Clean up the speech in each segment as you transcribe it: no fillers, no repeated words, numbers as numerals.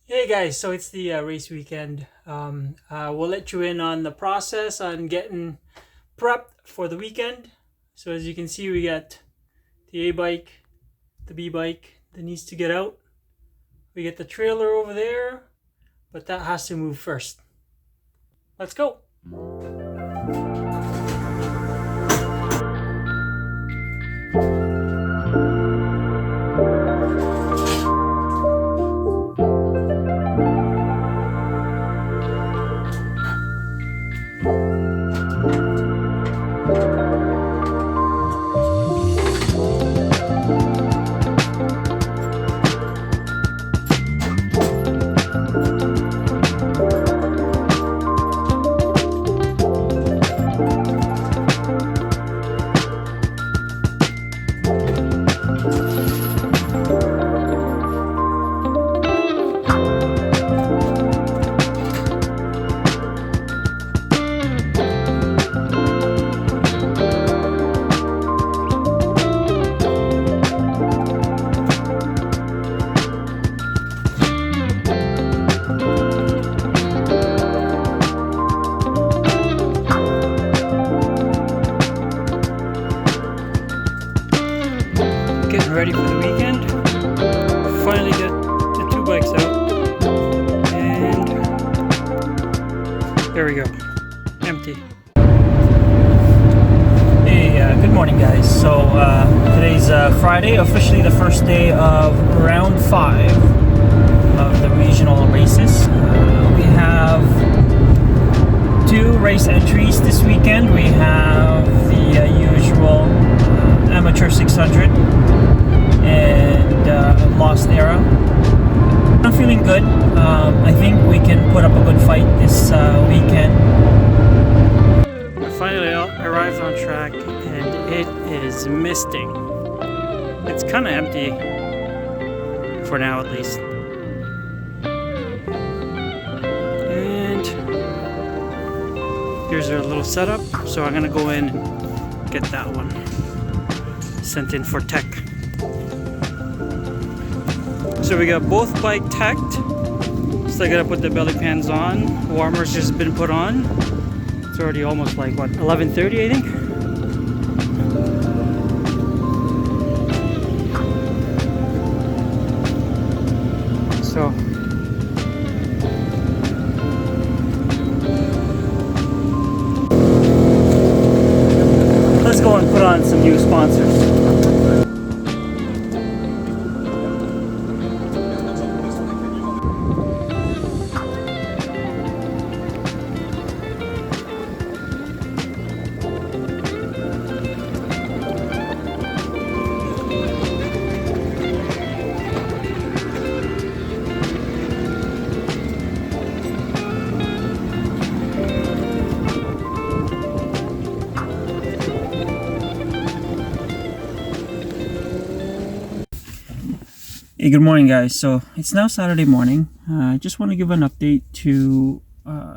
Hey guys, so it's the race weekend. We'll let you in on the process on getting prepped for the weekend. So as you can see, we got the A bike, the B bike that needs to get out. We get the trailer over there, but that has to move first. Let's go. Getting ready for the weekend. Finally got the two bikes out. And there we go. Empty. Hey, good morning guys. So today's Friday, officially the first day of round 5 of the regional races. We have 2 race entries this weekend. We have the usual amateur 600 and Lost Era. I'm feeling good. I think we can put up a good fight this weekend. We finally arrived on track and it is misting. It's kind of empty for now at least. And here's our little setup. So I'm gonna go in and get that one sent in for tech. So we got both bike teched. Still gotta put the belly pans on. Warmer's just been put on. It's already almost like what, 11:30 I think. So let's go and put on some new sponsors. Hey, good morning guys. So it's now Saturday morning. I just want to give an update to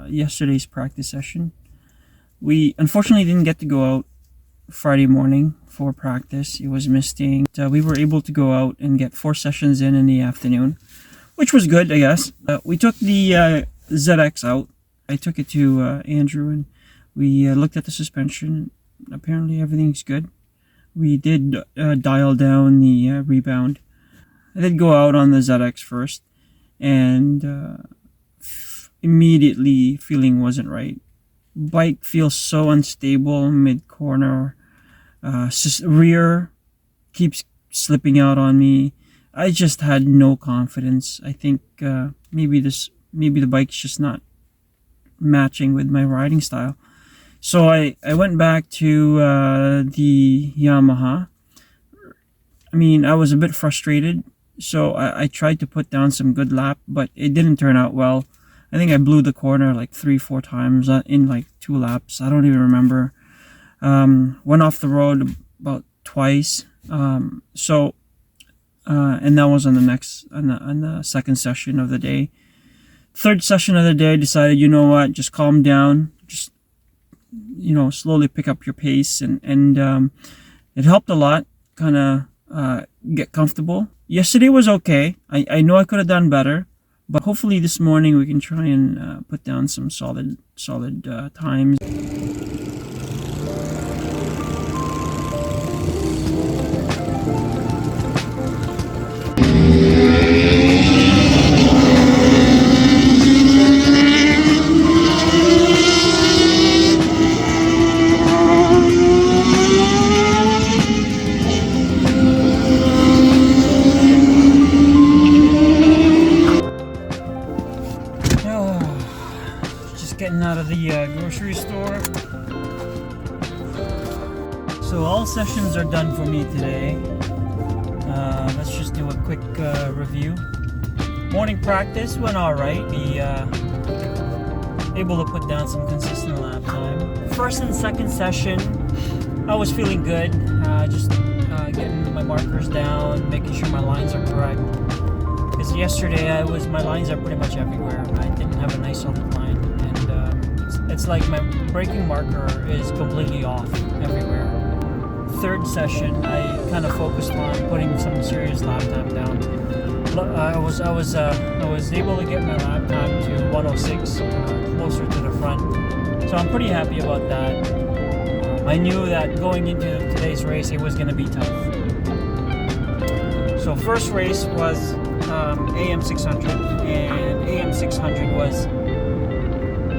yesterday's practice session. We unfortunately didn't get to go out Friday morning for practice. It was misting. We were able to go out and get 4 sessions in the afternoon, which was good, I guess. We took the ZX out. I took it to Andrew and we looked at the suspension. Apparently everything's good. We did dial down the rebound. I did go out on the ZX first, and immediately feeling wasn't right. Bike feels so unstable mid-corner. Rear keeps slipping out on me. I just had no confidence. I think maybe the bike's just not matching with my riding style. So I went back to the Yamaha. I mean, I was a bit frustrated. So I tried to put down some good lap, but it didn't turn out well. I think I blew the corner like 3-4 times in like 2 laps. I don't even remember. Went off the road about twice. And that was on the second session of the day. Third session of the day, decided, you know what, just calm down. Just, slowly pick up your pace. And it helped a lot, kind of get comfortable. Yesterday was okay. I know I could have done better, But hopefully this morning we can try and put down some solid times. Getting out of the grocery store. So all sessions are done for me today. Let's just do a quick review. Morning practice went alright. We able to put down some consistent lap time. First and second session, I was feeling good. Just getting my markers down, making sure my lines are correct. Because yesterday my lines are pretty much everywhere. I didn't have a nice solid line. It's like my braking marker is completely off everywhere. Third session, I kind of focused on putting some serious lap time down. I was able to get my lap time to 106, closer to the front. So I'm pretty happy about that. I knew that going into today's race, it was going to be tough. So first race was AM 600, and AM 600 was.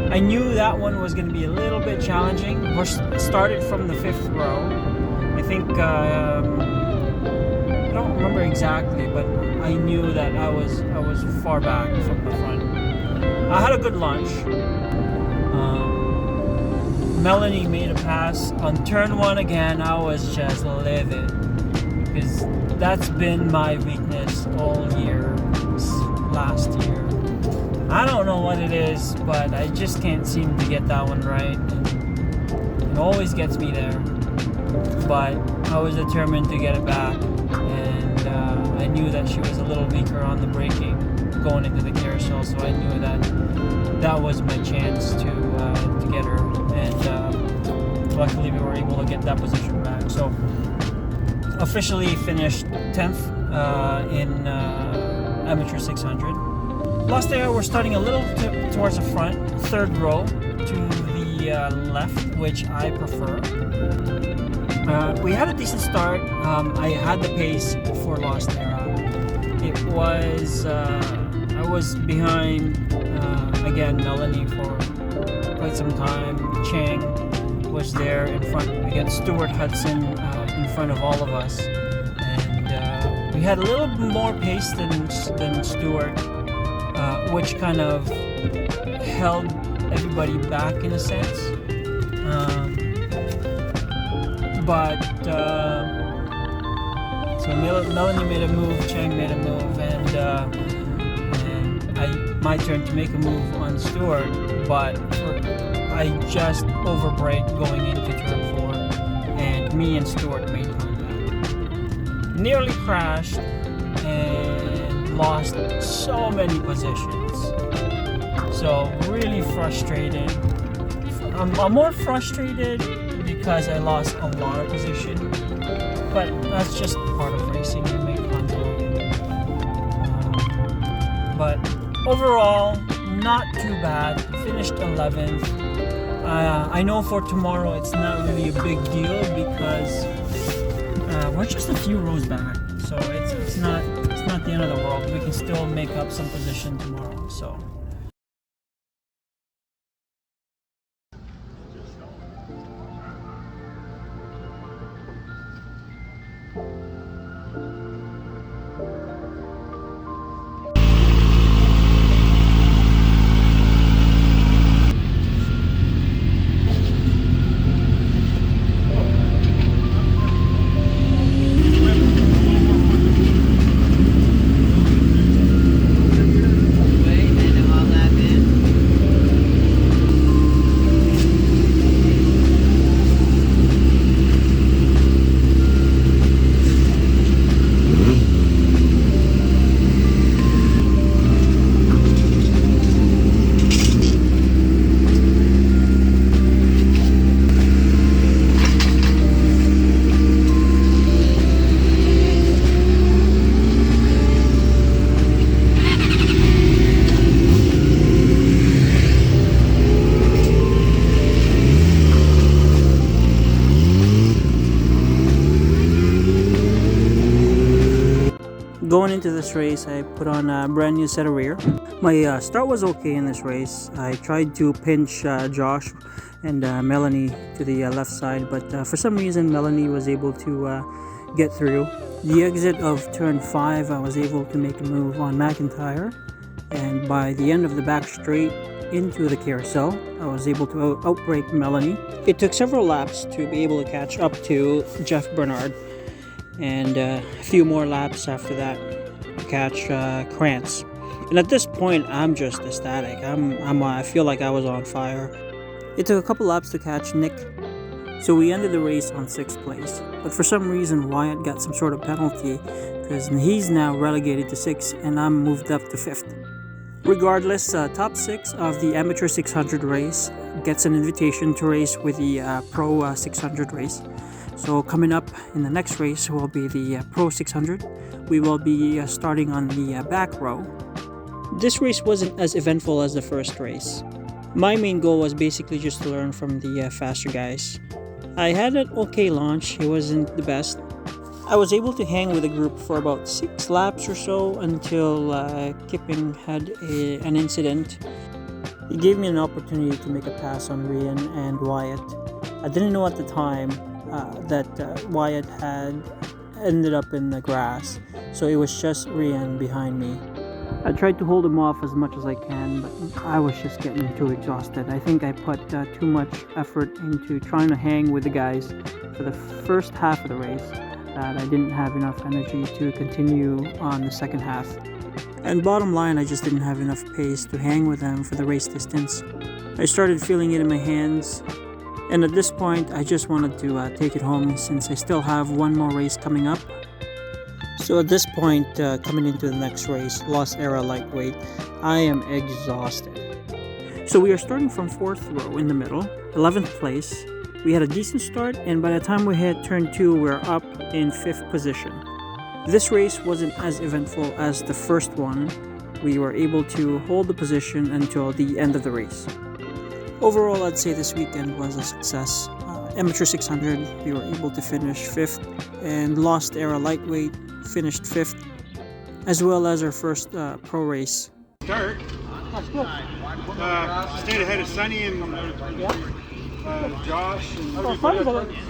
I knew that one was going to be a little bit challenging. We started from the 5th row. I think, I don't remember exactly, but I knew that I was far back from the front. I had a good lunch. Melanie made a pass. On turn 1 again, I was just livid. Because that's been my weakness all year, last year. I don't know what it is, but I just can't seem to get that one right. It always gets me there. But I was determined to get it back. And I knew that she was a little weaker on the braking going into the carousel, so I knew that was my chance to get her. And luckily we were able to get that position back. So officially finished 10th in Amateur 600. Lost there, we're starting a little towards the front, 3rd row to the left, which I prefer. We had a decent start. I had the pace for Lost Era. It was, I was behind, again, Melanie for quite some time. Chang was there in front. We got Stuart Hudson in front of all of us. And we had a little more pace than Stuart. Which kind of held everybody back in a sense. So Melanie made a move, Chang made a move, and my turn to make a move on Stuart, but I just overbraked going into turn 4, and me and Stuart made contact. Nearly crashed, and lost so many positions. So really frustrated. I'm more frustrated because I lost a lot of position, but that's just part of racing. You make contact. But overall, not too bad. Finished 11th. I know for tomorrow it's not really a big deal because we're just a few rows back, so it's not the end of the world. We can still make up some position tomorrow. So. this race, I put on a brand new set of rear. My start was okay in this race. I tried to pinch Josh and Melanie to the left side, but for some reason Melanie was able to get through. The exit of turn 5, I was able to make a move on McIntyre, and by the end of the back straight into the carousel, I was able to outbrake Melanie. It took several laps to be able to catch up to Jeff Bernard, and a few more laps after that to catch Krantz. And at this point, I'm just ecstatic. I feel like I was on fire. It took a couple laps to catch Nick, so we ended the race on 6th place. But for some reason, Wyatt got some sort of penalty because he's now relegated to 6th and I'm moved up to 5th. Regardless, top 6 of the Amateur 600 race gets an invitation to race with the Pro 600 race. So coming up in the next race will be the Pro 600. We will be starting on the back row. This race wasn't as eventful as the first race. My main goal was basically just to learn from the faster guys. I had an okay launch, it wasn't the best. I was able to hang with the group for about 6 laps or so until Kipping had an incident. He gave me an opportunity to make a pass on Rian and Wyatt. I didn't know at the time that Wyatt had ended up in the grass, so it was just Rian behind me. I tried to hold him off as much as I can, but I was just getting too exhausted. I think I put too much effort into trying to hang with the guys for the first half of the race that I didn't have enough energy to continue on the second half. And bottom line, I just didn't have enough pace to hang with them for the race distance. I started feeling it in my hands, and at this point I just wanted to take it home since I still have one more race coming up. So at this point, coming into the next race, Lost Era Lightweight, I am exhausted. So we are starting from 4th row in the middle, 11th place. We had a decent start, and by the time we hit turn 2, we're up in 5th position. This race wasn't as eventful as the first one. We were able to hold the position until the end of the race. Overall, I'd say this weekend was a success. Amateur 600, we were able to finish 5th, and Lost Era Lightweight finished 5th, as well as our first pro race. Start. That's good. Stayed ahead of Sonny and Josh. And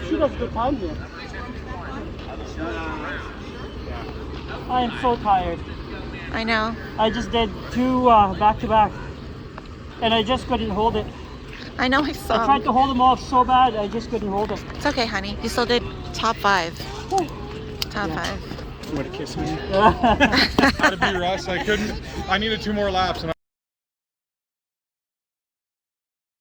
She does a good time here. I am so tired. I know. I just did 2 back-to-back, and I just couldn't hold it. I know I saw. I tried to hold them off so bad, I just couldn't hold it. It's okay, honey. You still did top 5. Whew. Top 5. What a kiss me. Had to be Russ. I needed 2 more laps. And